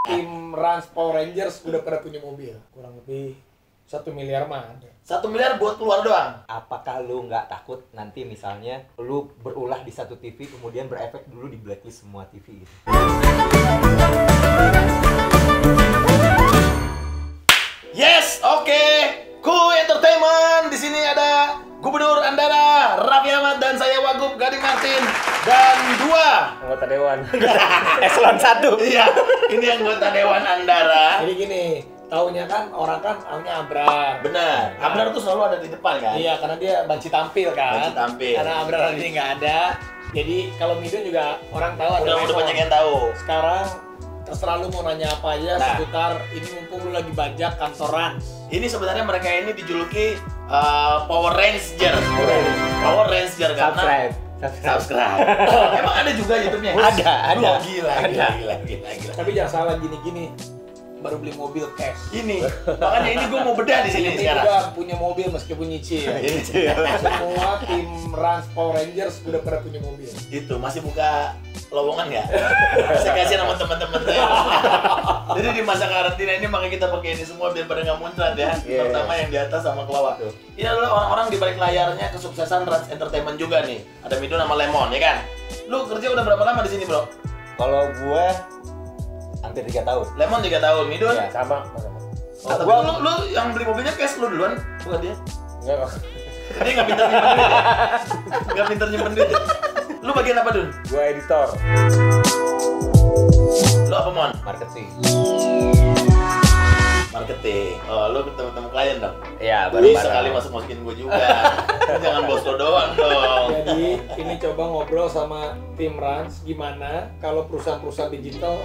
Tim Rans Power Rangers udah pada punya mobil. Kurang lebih 1 miliar mah ada. 1 miliar buat keluar doang. Apakah lu nggak takut nanti misalnya lu berulah di satu TV kemudian berefek dulu di blacklist semua TV gitu? Yes, oke. Cool Entertainment. Di sini ada Gubernur Andara, Raffi Ahmad, dan saya Wagub Gading Martin. Dan 2 Anggota dewan. Eselon 1. Iya, ini anggota Dewan Andara. Jadi gini, taunya kan orang kan taunya Abrar. Benar. Abrar tuh selalu ada di depan kan? Iya, karena dia banci tampil kan. Banci tampil. Karena Abrar hari ini nggak ada. Jadi kalau Midun juga orang tahu ada. Udah banyak yang tahu. Sekarang terserah lu mau nanya apa aja Nah. seputar ini, mumpung lu lagi bajak kantoran. Ini sebenarnya mereka ini dijuluki Power Ranger. Power Ranger karena subscribe. Emang ada juga YouTube-nya? Ada. Oh, gila. Tapi jangan salah gini-gini. Baru beli mobil cash. Ini, makanya ini gue mau bedah di sini Ini sekarang. udah punya mobil meskipun nyicil. Semua tim Rans Power Rangers udah pada punya mobil. Itu masih buka lowongan nggak? Saya kasih nama teman-teman saya. Jadi di masa karantina ini makanya kita pakai ini semua biar pada nggak muncrat ya. Pertama yang di atas sama kelawak. Ini adalah orang-orang di balik layarnya kesuksesan Rans Entertainment juga nih. Ada Midun sama Lemon ya kan? Lu kerja udah berapa lama di sini bro? Kalau gue hampir 3 tahun. Lemon 3 tahun, Midun? Ya. Sama. Oh, tapi lu yang beli mobilnya cash lu duluan, bukan dia? Enggak. Dia nggak pintar nyimpen duit ya? Nggak pintar nyimpen duit ya? Lu bagian apa, Dun? Gua editor. Lu apa, Mon? Marketing. Marketing. Oh, lu ketemu klien dong? Ya, Sekali bareng-bareng. masukin gue juga. Jangan bos lo doang dong. Jadi ini coba ngobrol sama tim Rans gimana kalau perusahaan-perusahaan digital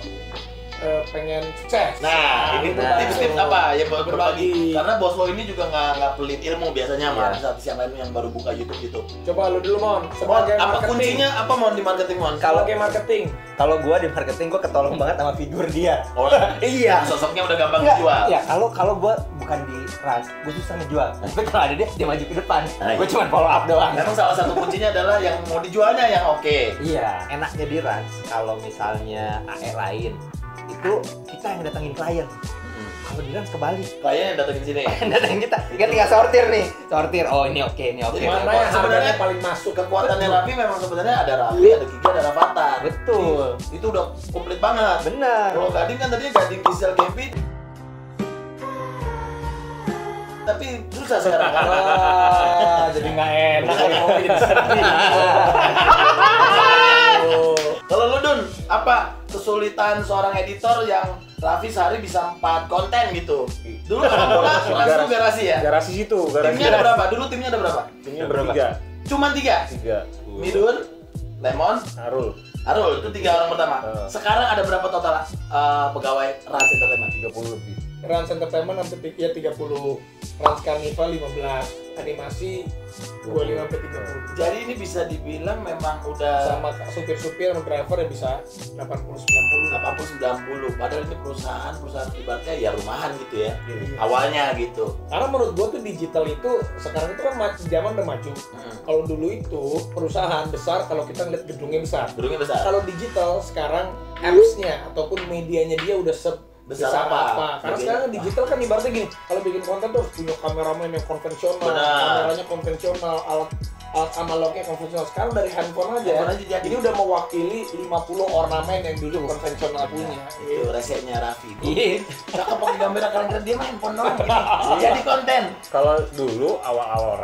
pengen sukses. Nah, ini Nah. tips-tips apa ya buat berbagi? Berbagi. Karena bos lo ini juga nggak pelit ilmu biasanya, Iya. Mas. Artis yang lain yang baru buka YouTube gitu. Coba lu dulu Mon, Mon, sebagai apa marketing. kuncinya? Apa Mon di marketing, Mon? Sebagai marketing. Kalau gue di marketing gue ketolong banget sama figur dia. Oh, Iya. sosoknya udah gampang Enggak, dijual. ya kalau gue bukan di Rans, gue susah ngejual. Tapi kalau ada dia maju ke depan. Nah, Gue cuma follow up doang. Memang salah satu kuncinya adalah yang mau dijualnya yang oke. Iya, enaknya di Rans kalau misalnya AE lain itu kita yang datangin klien. Kalau di Rans kebalik. Klien yang datengin sini. Yang datangin kita tinggal sortir nih. Sortir, oh ini oke, ini oke. Jadi Mana yang sebenarnya sebenarnya paling masuk? Kekuatannya Raffi memang sebenarnya ada Raffi, ada Kiki, ada Rafathar. Betul. Itu udah komplit banget. Benar. Kalau Gading kan tadinya Gading Gisel Kevin. Tapi susah sekarang. Wah, jadi nggak enak kalau ngomong jadi sedih. Kalau lu Dun, apa kesulitan seorang editor yang Raffi sehari bisa 4 konten gitu? Dulu kan langsung garasi ya? Garasi situ, garasi. Timnya ada berapa? Dulu timnya ada berapa? Timnya bertiga. Cuman 3? 3. Midun, Lemon, Arul, Arul, itu 3 orang pertama. Sekarang ada berapa total pegawai Rans Entertainment? 30 lebih. Rans Entertainment hampir ya 30, Rans Carnival 15, animasi 25 sampai 30. Jadi ini bisa dibilang memang udah Sama supir-supir sama driver yang bisa 80-90. 80-90. Padahal ini perusahaan ibaratnya ya rumahan gitu ya. Iya. Awalnya gitu. Karena menurut gua tuh digital itu sekarang itu kan zaman udah maju. Kalau dulu itu perusahaan besar kalau kita ngeliat gedungnya besar. Gedungnya besar. Kalau digital sekarang apps-nya ataupun medianya dia udah Besar besar apa? apa. Karena sekarang digital kan ibaratnya gini, kalau bikin konten tuh harus punya kameramen yang konvensional, Benar. kameranya konvensional, alat analognya konvensional. Sekarang dari handphone aja, Handphone aja jadi. ini udah mewakili 50 ornamen yang dulu konvensional punya. Itu resepnya Raffi. Iya. Cakep pakai gambar keren-keren, dia main handphone doang. Jadi konten. Kalau dulu awal-awal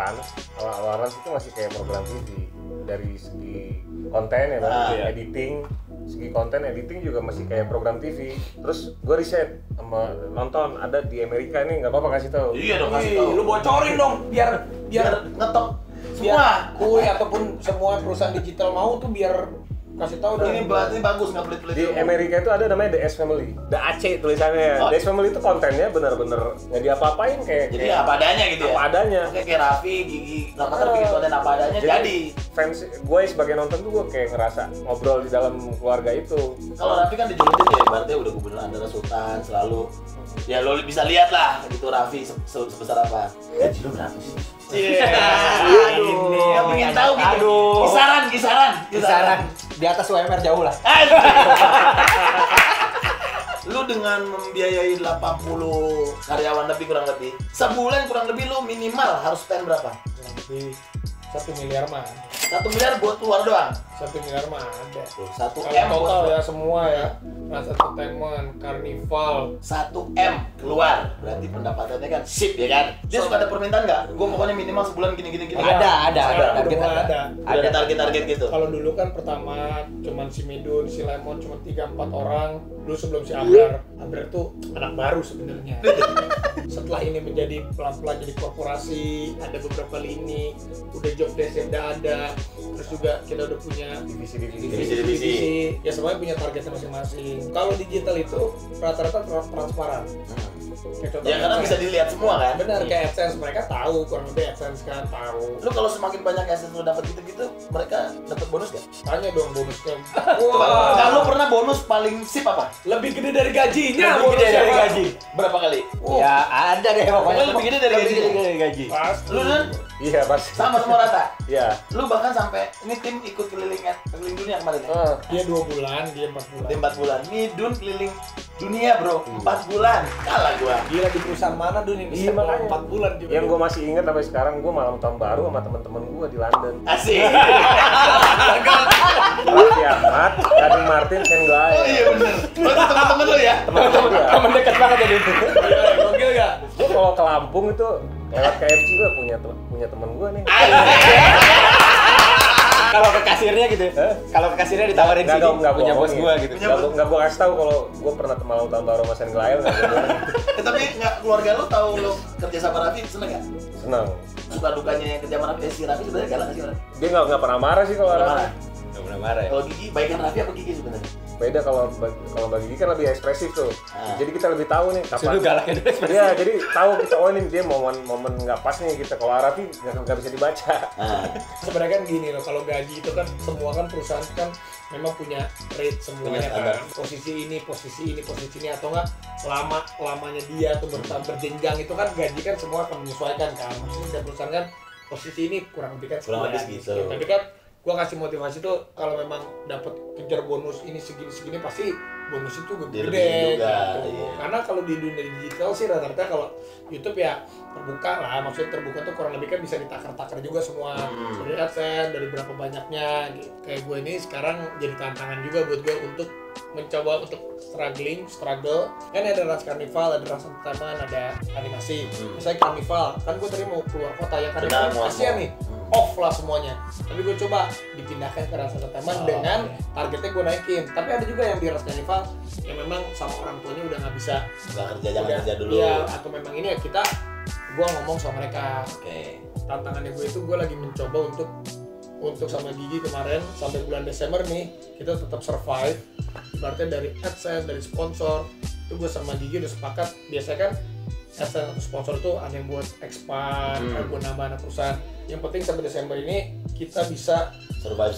Rans itu masih kayak program TV. Dari segi konten ya, editing, segi konten editing juga masih kayak program TV. Terus gue riset sama nonton ada di Amerika ini, nggak apa-apa kasih tahu. Iya dong, kasih Wih, tahu. lu bocorin dong biar Biar ngetop biar semua. kue ataupun semua perusahaan digital mau tuh biar kasih tahu dong. Ini berarti bagus nggak pelit-pelit. Di Amerika itu ada namanya The Ace Family, The AC tulisannya. Oh. The Ace Family itu kontennya bener-bener nggak diapa-apain kayak Jadi apa adanya gitu ya. apa adanya. Oke, kayak Raffi, Gigi, Rafathar bikin konten apa adanya. Jadi fans gue sebagai nonton tuh gue kayak ngerasa ngobrol di dalam keluarga itu. kalau Raffi kan dijulukin ya, berarti udah Gubernur Andara Sultan selalu. Ya lo bisa lihat lah gitu Raffi sebesar apa. Gaji lo berapa sih? Iya. Aduh. Yang pengen tahu gitu. Aduh. Kisaran. Kisaran di atas UMR jauh lah. Lu lu dengan membiayai 80 karyawan lebih kurang lebih, sebulan kurang lebih lu minimal harus spend berapa? Kurang lebih 1 miliar mah. 1 miliar buat keluar doang. 1 miliar mah ada. 1 Kalau M total buat ya semua ya. Trans Entertainment, Carnival. 1 M keluar. Berarti pendapatannya kan sip ya kan? Dia suka ada permintaan nggak? Gue pokoknya minimal sebulan gini. Ada. Target Target ada. Ada target-target gitu. Kalau dulu kan pertama cuman si Midun, si Lemon cuma 3-4 orang. Dulu sebelum si Abrar. Abrar tuh anak baru sebenarnya. Setelah ini menjadi pelan-pelan jadi korporasi, ada beberapa lini, udah job desk udah ada. Terus juga kita udah punya divisi. Ya semuanya punya targetnya masing-masing. Kalau digital itu rata-rata transparan. Ya karena bisa dilihat semua kan? Benar, kayak AdSense mereka tahu, kurang lebih AdSense kan tahu. Lu kalau semakin banyak AdSense lu dapat gitu-gitu, mereka dapat bonus gak? Tanya dong bonusnya. Kalau pernah bonus paling sip apa? Lebih gede dari gajinya. Lebih gede bonusnya, dari Pak. gaji. Berapa kali? Ya ada deh pokoknya. Lebih gede dari gaji. gaji. Pasti. Lu kan Iya pasti. sama semua rata. Iya. Lu bahkan sampai ini tim ikut keliling dunia kemarin ya? Dia 2 bulan, dia 4 bulan. Dia 4 bulan. Midun keliling dunia bro, 4 bulan. Kalah gua. Gila di perusahaan mana Dun ini Iya, bisa makanya. 4 bulan juga. Yang gue masih ingat sampai sekarang, gue malam tahun baru sama teman-teman gue di London. Asik. Raffi Ahmad, Gading Martin, Sen Glai. Oh iya bener. Oh, itu teman-teman lu ya? Teman-teman dia. Temen dekat banget tadi. Gokil gak? Gue kalau ke Lampung itu lewat KFC gue punya temen gue nih. Kalau ke kasirnya gitu. Kalau ke kasirnya ditawarin sini Nggak punya gua bos omongin. gua gitu. Nggak gue kasih tahu kalau gue pernah malam tahun baru sama Sen Glai. Tapi nggak keluarga lu tahu lu kerja sama Raffi seneng nggak? Senang. Suka dukanya yang kerja sama Raffi, si Raffi sebenarnya galak nggak sih orang? Dia nggak pernah marah sih kalau Marah. orang. Nggak pernah marah ya. Kalau Gigi, baikan Raffi apa Gigi sebenarnya? Beda kalau bagi Gigi kan lebih ekspresif tuh. Ah. Jadi kita lebih tahu nih Sudah galaknya dulu ekspresi. Iya, jadi tahu kita ini dia momen nggak pas nih kita. Kalau Raffi nggak bisa dibaca. Nah, Sebenarnya kan gini loh, kalau gaji itu kan semua kan perusahaan kan memang punya rate semuanya Punya standar. kan. Posisi ini atau enggak lamanya dia tuh berjenjang itu kan gaji kan semua akan menyesuaikan kan. Maksudnya setiap perusahaan kan posisi ini kurang lebih kan Kurang lebih sekian. segitu. Tapi kan gua kasih motivasi tuh kalau memang dapat kejar bonus ini segini pasti bonus itu Dia gede lebih juga, gitu. iya. Karena kalau di dunia digital sih rata-rata kalau YouTube ya terbuka lah, maksudnya terbuka tuh kurang lebih kan bisa ditakar-takar juga semua dari AdSense, dari berapa banyaknya gitu. Kayak gue ini sekarang jadi tantangan juga buat gue untuk mencoba untuk struggle. Kan ada Trans Carnival, ada Trans Entertainment, ada animasi. Misalnya Carnival, kan gue tadi mau keluar kota yang Carnival Benar, kasihan nih. Off lah semuanya. Tapi gue coba dipindahkan ke Trans Entertainment dengan targetnya gue naikin. Tapi ada juga yang di Trans Carnival yang memang sama orang tuanya udah nggak bisa. nggak kerja, jangan Udah, kerja dulu. Iya, atau memang ini ya gue ngomong sama mereka. Oke. Tantangannya gue itu gue lagi mencoba untuk sama Gigi kemarin sampai bulan Desember nih kita tetap survive. Berarti dari AdSense, dari sponsor itu gue sama Gigi udah sepakat. Biasanya kan AdSense atau sponsor itu ada yang buat expand, ada buat nambah anak perusahaan. Yang penting sampai Desember ini kita bisa Survive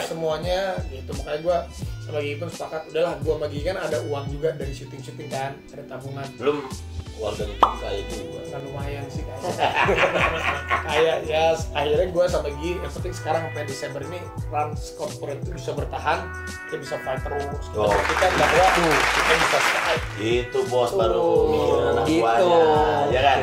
semuanya gitu. Makanya gue sama Gigi pun sepakat, udahlah gue sama Gigi kan ada uang juga dari syuting kan, ada tabungan. Belum keluarga itu kayak juga. Nah, lumayan sih kayak ya akhirnya gue sama Gigi yang penting sekarang sampai Desember ini Trans Corporate itu bisa bertahan, kita bisa fight terus, kita Oh. buktikan bahwa kita bisa fight. Itu bos Tuh. baru mikirin anak Gitu. buahnya, ya kan?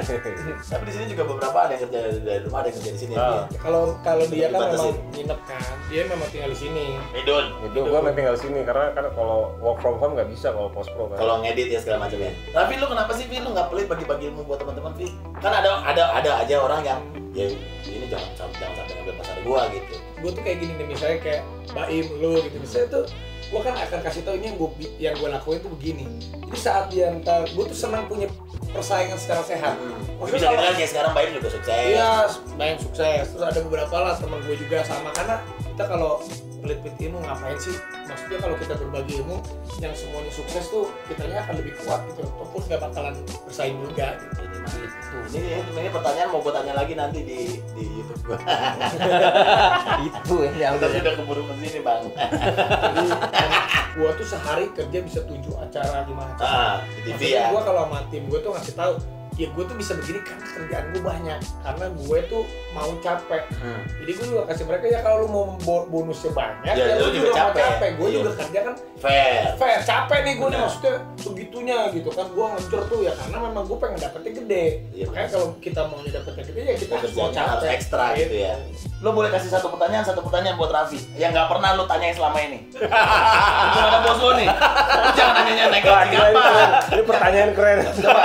Tapi di sini juga beberapa ada yang kerja dari rumah, ada yang kerja di sini. Ah. Kalau dia kan Dibatasin. memang nginep kan, dia memang tinggal di sini. Midun, Itu gue memang tinggal sini karena kan kalau work from home nggak bisa kalau post pro kan. kalau ngedit ya segala macam ya. Tapi lu kenapa sih, Vi? Lu nggak pelit bagi-bagi ilmu buat teman-teman, Vi? Kan ada aja orang yang ya ini jangan sampai ngambil pasar gua gitu. Gue tuh kayak gini nih, misalnya kayak Baim lu gitu, misalnya tuh gue kan akan kasih tau ini yang gue lakuin tuh begini. Jadi saat dia ntar, gue tuh senang punya persaingan secara sehat. Bisa kita kan kayak sekarang Baim juga sukses. Iya, banyak sukses. Terus ada beberapa lah teman gue juga sama, karena kita kalau pelit-pelit ilmu ngapain sih? Maksudnya kalau kita berbagi ilmu yang semuanya sukses tuh kitanya akan lebih kuat gitu. Ataupun nggak bakalan bersaing juga gitu. Ini pertanyaan mau gue tanya lagi nanti di YouTube gua. Itu yang Tapi udah keburu ke sini, Bang. Jadi gue tuh sehari kerja bisa 7 acara, 5 acara. Di TV Maksudnya ya. gue kalau sama tim gue tuh ngasih tahu, ya gue tuh bisa begini karena kerjaan gue banyak, karena gue tuh mau capek. Jadi gue juga kasih mereka, ya kalau lu mau bonusnya banyak Ya, ya lu lu juga juga mau capek. capek. Gue Iya. juga kerja kan Fair. fair, capek nih gue nih, Benar. maksudnya segitu itunya gitu kan, gue ngejar tuh ya karena memang gue pengen dapetnya gede. Iya, Makanya kalau kita maunya dapetnya gede ya kita harus mau Kerjanya harus capek ekstra gitu ya. Lo boleh kasih satu pertanyaan buat Raffi yang nggak pernah lo tanyain selama ini. Itu ada bos lo nih. Lo jangan nanya naik Wah, gaji gila, apa. ini pertanyaan keren. Coba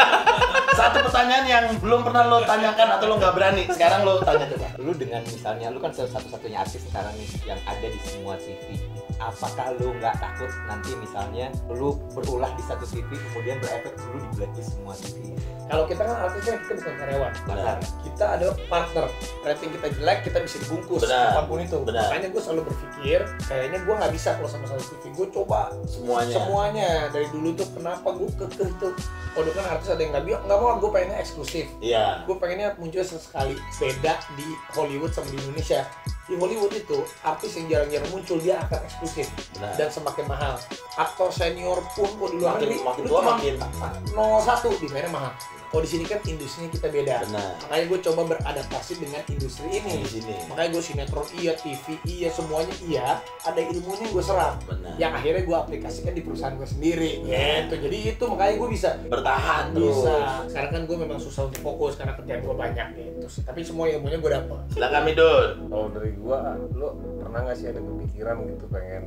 satu pertanyaan yang belum pernah lo tanyakan atau lo nggak berani. Sekarang lo tanya coba. Lu dengan misalnya lu kan satu-satunya artis sekarang nih yang ada di semua TV. Apakah lu nggak takut nanti misalnya lu berulah di satu TV kemudian berefek dulu di blacklist semua TV? Kalau kita kan artisnya kita bukan karyawan. Benar. Kita adalah partner. Rating kita jelek, kita bisa dibungkus. Benar. Apapun itu. Benar. Makanya gue selalu berpikir, kayaknya gue nggak bisa kalau sama satu TV. Gue coba semuanya. Dari dulu tuh kenapa gue kekeh tuh. Kalau kan artis ada yang nggak mau, gue pengennya eksklusif. Iya. Gue pengennya muncul sesekali. Beda di Hollywood sama di Indonesia. Di Hollywood itu artis yang jarang-jarang muncul dia akan eksklusif. Benar. Dan semakin mahal. Aktor senior pun kalau di luar negeri Makin lu tua cuma makin 01 dibayarnya mahal. Kalau di sini kan industrinya kita beda. Benar. Makanya gue coba beradaptasi dengan industri ini. Di sini. Makanya gue sinetron iya, TV iya, semuanya iya. Ada ilmunya gue serap. Benar. Yang akhirnya gue aplikasikan di perusahaan gue sendiri. Gitu. Jadi itu makanya gue bisa Bertahan terus. bisa. Sekarang kan gue memang susah untuk fokus karena kerjaan gue banyak gitu. Tapi semua ilmunya gue dapet. Silakan Midun. Kalau dari gua, lo pernah nggak sih ada kepikiran gitu pengen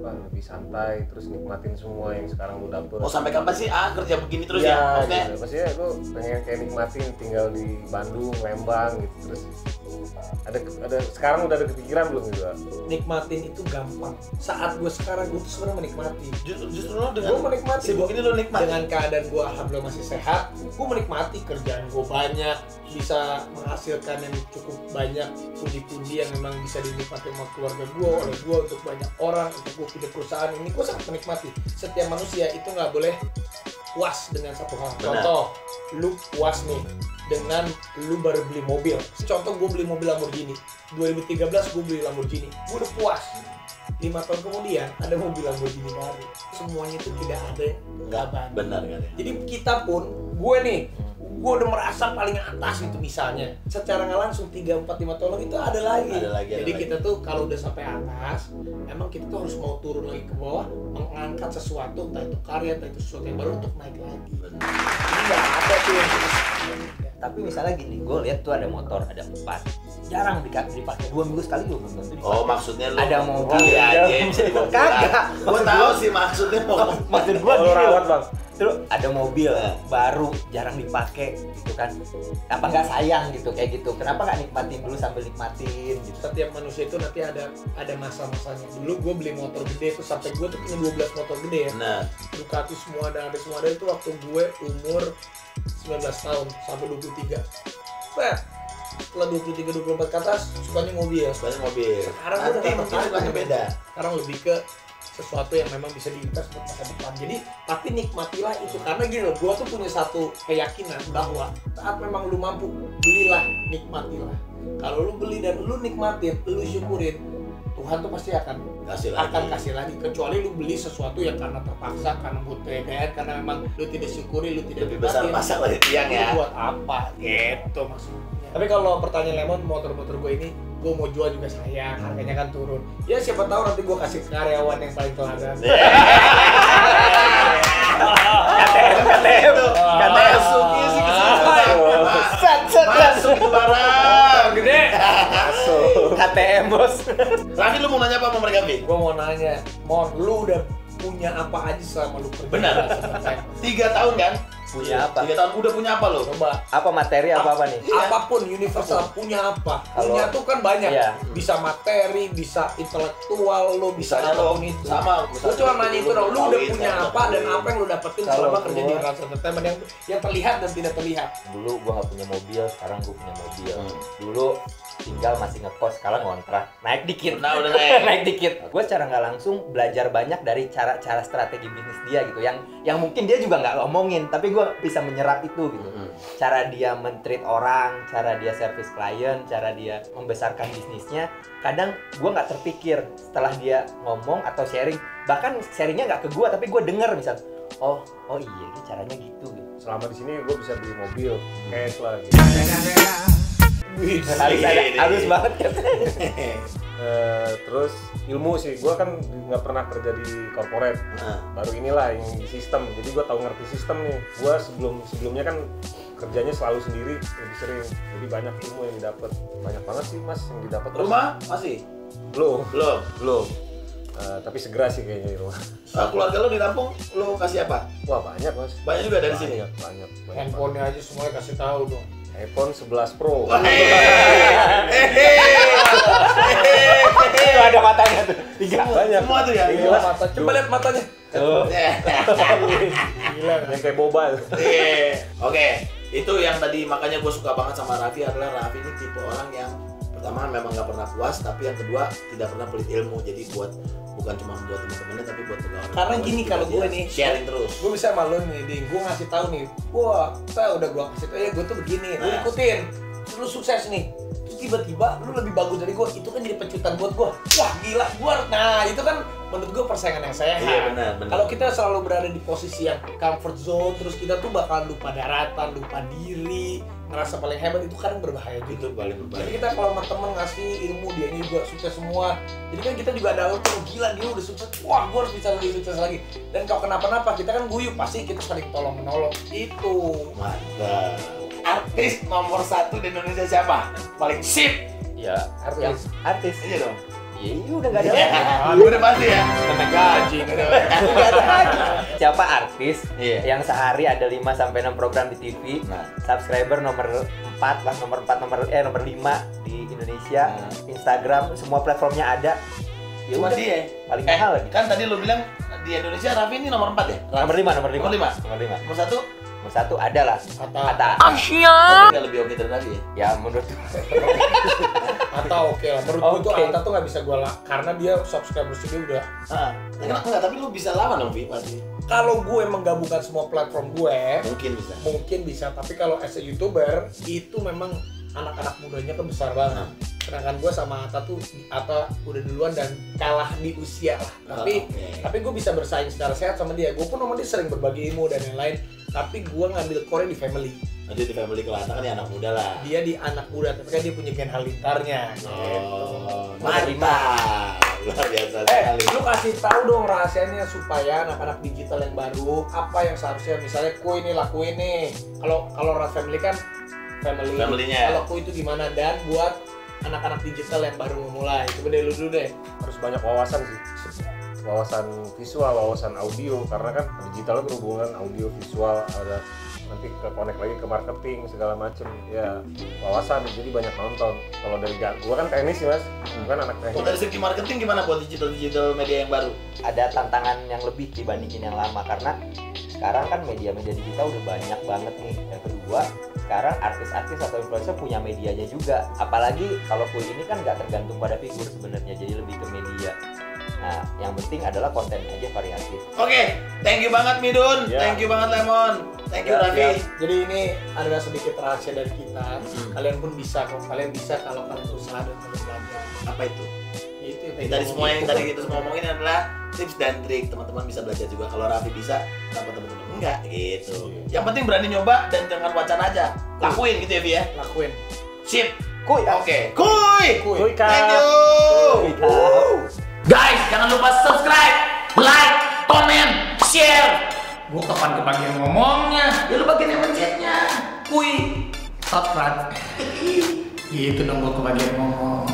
lebih santai terus nikmatin semua yang sekarang lo dapet? Mau sampai kapan sih kerja begini terus ya? Iya, Maksudnya gitu. Maksudnya lo pengen kayak nikmatin tinggal di Bandung, Lembang gitu terus ada sekarang udah ada kepikiran belum gitu? Nikmatin itu gampang. Saat gue sekarang gue tuh sebenarnya menikmati. justru lo Gue dengan menikmati. sibuk ini lo nikmat. Dengan keadaan gue alhamdulillah masih sehat, gue menikmati kerjaan gue banyak, bisa menghasilkan yang cukup banyak pundi-pundi yang memang bisa dinikmati sama keluarga gue, oleh gue, untuk banyak orang, untuk gue punya perusahaan ini. Gue sangat menikmati. Setiap manusia itu nggak boleh puas dengan satu hal. Benar. Contoh, lu puas nih dengan lu baru beli mobil. Contoh gue beli mobil Lamborghini 2013, gue beli Lamborghini, gue udah puas. 5 tahun kemudian ada mobil Lamborghini baru. Semuanya itu tidak ada yang Nggak abadi. benar kan ya? Jadi kita pun, gue nih, gue udah merasa paling atas itu misalnya. Secara nggak langsung 3, 4, 5 tahun lagi itu ada lagi. Jadi ada kita tuh kalau udah sampai atas, emang kita tuh harus mau turun lagi ke bawah, mengangkat sesuatu, entah itu karya, entah itu sesuatu yang baru untuk naik lagi. Jadi nggak ada tuh yang Tapi misalnya gini, gue lihat tuh ada motor, ada 4. Jarang dipakai 2 minggu sekali juga belum tentu dipakai. Oh, maksudnya lo Ada mobil ya aja yang bisa dibawa pulang. Kagak. Gua tahu sih maksudnya mau Maksud gue Lo rawat bang. Terus ada mobil baru jarang dipakai gitu kan, apa nggak sayang gitu kayak gitu, kenapa nggak nikmatin dulu sambil nikmatin gitu. setiap manusia itu nanti ada masa-masanya. Dulu gue beli motor gede tuh sampai gue tuh punya 12 motor gede ya. Nah, Ducati semua ada itu waktu gue umur 19 tahun sampai 23. Bah, setelah 23-24 ke atas sukanya mobil. sebenarnya mobil. Sekarang Nanti udah mungkin sukanya beda. Sekarang lebih ke sesuatu yang memang bisa diinvest buat masa depan. Jadi, tapi nikmatilah itu karena gini loh, gua tuh punya satu keyakinan bahwa saat memang lu mampu, belilah, nikmatilah. Kalau lu beli dan lu nikmatin, lu syukurin, Tuhan tuh pasti akan kasih lagi. Kecuali lu beli sesuatu yang karena terpaksa, karena butuh karena memang lu tidak syukuri, lu tidak Lebih besar pasak lagi tiang ya. Lu buat apa? Gitu maksudnya. Tapi kalau pertanyaan Lemon, motor-motor gue ini gue mau jual juga sayang, harganya kan turun. Ya siapa tahu nanti gue kasih karyawan yang paling teladan. KTM. Masuknya sih ke situ. Masuk itu barang. Gede. KTM bos. Raffi, lu mau nanya apa sama mereka, Bi? Gue mau nanya, Mon, lu udah punya apa aja selama lu kerja? Benar. 3 tahun kan? Punya apa? 3 tahun udah punya apa lo? Coba. Apa materi apa nih? Iya. Apapun universal punya apa? Kalau- Punya tuh kan banyak. Iya. Bisa materi, bisa intelektual, lo bisa Misalnya lo apapun itu. sama. Gue cuma nanya itu dong, lu udah kawin, punya sama apa dan kawin. apa yang lu dapetin Kalau selama kerja di gua- Rans Entertainment yang terlihat dan tidak terlihat. Dulu gua nggak punya mobil, sekarang gua punya mobil. Hmm. Dulu tinggal masih ngekos, sekarang ngontrak, naik dikit. Nah, udah naik. Naik dikit. Gue secara nggak langsung belajar banyak dari cara-cara strategi bisnis dia gitu, yang mungkin dia juga nggak ngomongin, tapi gue bisa menyerap itu gitu. Cara dia men-treat orang, cara dia service klien, cara dia membesarkan bisnisnya. Kadang gue nggak terpikir setelah dia ngomong atau sharing, bahkan sharingnya nggak ke gue, tapi gue denger misal, oh iya ini caranya gitu. Selama di sini gue bisa beli mobil cash lah gitu. Wih, Harus banget kan. Terus ilmu sih, gue kan nggak pernah kerja di corporate, baru inilah yang di sistem, jadi gue tahu ngerti sistem nih. Gue sebelumnya kan kerjanya selalu sendiri, lebih sering, jadi banyak ilmu yang didapat, banyak banget sih mas yang didapat. Rumah masih? Belum. Belum. Tapi segera sih kayaknya di rumah. Keluarga lo di Lampung, lo kasih apa? Wah banyak mas. Banyak juga dari sini. Banyak. Handphonenya aja semuanya kasih tahu dong. iPhone 11 Pro. Ada matanya tuh. 3. Banyak. Semua tuh ya? Iya, Mata, coba lihat matanya. Gila. Yang kayak boba. Oke, itu yang tadi makanya gue suka banget sama Raffi adalah Raffi ini tipe orang yang pertama memang nggak pernah puas, tapi yang kedua tidak pernah pelit ilmu. Jadi bukan cuma buat teman-temannya tapi buat pegawai. Karena gini, kalau gue nih sharing terus. Gue bisa malu nih, Ding. Gue ngasih tahu nih. Wah, udah gue kasih tahu ya, gue tuh begini. Lu ikutin. Terus lu sukses nih. Terus tiba-tiba lu lebih bagus dari gue. Itu kan jadi pecutan buat gue. Wah, gila. Nah, itu kan menurut gue persaingan yang sehat. Iya, benar. Kalau kita selalu berada di posisi yang comfort zone, terus kita tuh bakal lupa daratan, lupa diri, ngerasa paling hebat, itu kadang berbahaya Itu gitu. paling Jadi berbahaya. kita kalau sama temen ngasih ilmu, dia ini juga sukses semua. Jadi kan kita juga ada tuh, gila dia udah sukses, wah gue harus bisa lebih sukses lagi. Dan kalau kenapa-napa kita kan guyup, pasti kita saling tolong menolong. Itu. Mantap. Artis nomor 1 di Indonesia siapa? Paling sip. Ya, Artis. artis. Iya dong. Iya, udah nggak ada lagi. Udah pasti ya. Kena gaji. Nggak ada lagi. Siapa artis Iya. yang sehari ada 5 sampai 6 program di TV, Nah. subscriber nomor 4 lah, nomor 5 di Indonesia, Instagram, semua platformnya ada. Ya Cuma udah, dia. paling mahal lagi. Kan tadi lu bilang di Indonesia Raffi ini nomor 4 ya? Nomor 5. Nomor 5. Nomor 5. Nomor 1 Nomor 1 ada lah. Atta. tapi nggak lebih oke dari Raffi ya? Ya menurut Atta oke lah. Menurut gue tuh Oke. Atta tuh nggak bisa gue lah, karena dia subscribers dia udah. Kenapa enggak? Tapi lu bisa lawan dong, Vi, pasti. Kalau gue menggabungkan semua platform gue, Mungkin bisa. tapi kalau as a YouTuber itu memang anak-anak mudanya kan besar banget. Sedangkan gue sama Atta tuh, Atta udah duluan dan kalah di usia lah. Tapi gue bisa bersaing secara sehat sama dia. Gue pun sama dia sering berbagi ilmu dan lain-lain. Tapi gue ngambil core di family. Nanti di family kalau Atta kan ya anak muda lah. Dia di anak muda, tapi kan dia punya gen halilintarnya. Oh, Nomor mantap. Luar biasa sekali. Lu kasih tahu dong rahasianya supaya anak-anak digital yang baru apa yang seharusnya misalnya ku ini lakuin nih. Kalau Rat Family kan Family-nya. Kalau ku itu gimana, dan buat anak-anak digital yang baru memulai. Coba deh lu dulu deh. Harus banyak wawasan sih, wawasan visual, wawasan audio, karena kan digital berhubungan audio visual, ada nanti ke connect lagi ke marketing segala macem ya, wawasan. Jadi banyak nonton. Kalau dari gua kan teknis sih mas, bukan anak teknis. Kalau dari segi marketing gimana buat digital media yang baru? ada tantangan yang lebih dibandingin yang lama, karena sekarang kan media-media digital udah banyak banget nih. Yang kedua, sekarang artis-artis atau influencer punya medianya juga. Apalagi kalau Kuy ini kan nggak tergantung pada figur sebenarnya, jadi lebih ke media. Nah, yang penting adalah kontennya aja variatif. Oke, thank you banget Midun, Ya. thank you banget Lemon, thank you Ya, Raffi. ya. Jadi ini adalah sedikit rahasia dari kita. Kalian pun bisa kok. Kalian bisa kalau kalian usaha dan kalian belajar. Apa itu? Itu yang Dari semua yang itu. tadi kita semua ngomongin adalah tips dan trik. Teman-teman bisa belajar juga. Kalau Raffi bisa, kenapa teman-teman enggak gitu. Yang penting berani nyoba dan jangan wacana aja. Lakuin gitu ya, Vi ya. Lakuin. Sip. Kuy, Oke. Kuy. Kuy, Kak. Thank you. Guys, jangan lupa subscribe, like, komen, share. Gua kapan kebagian ngomongnya? Ya lu bagian yang mencetnya. Kuy. Subscribe. Gitu dong gua kebagian ngomong.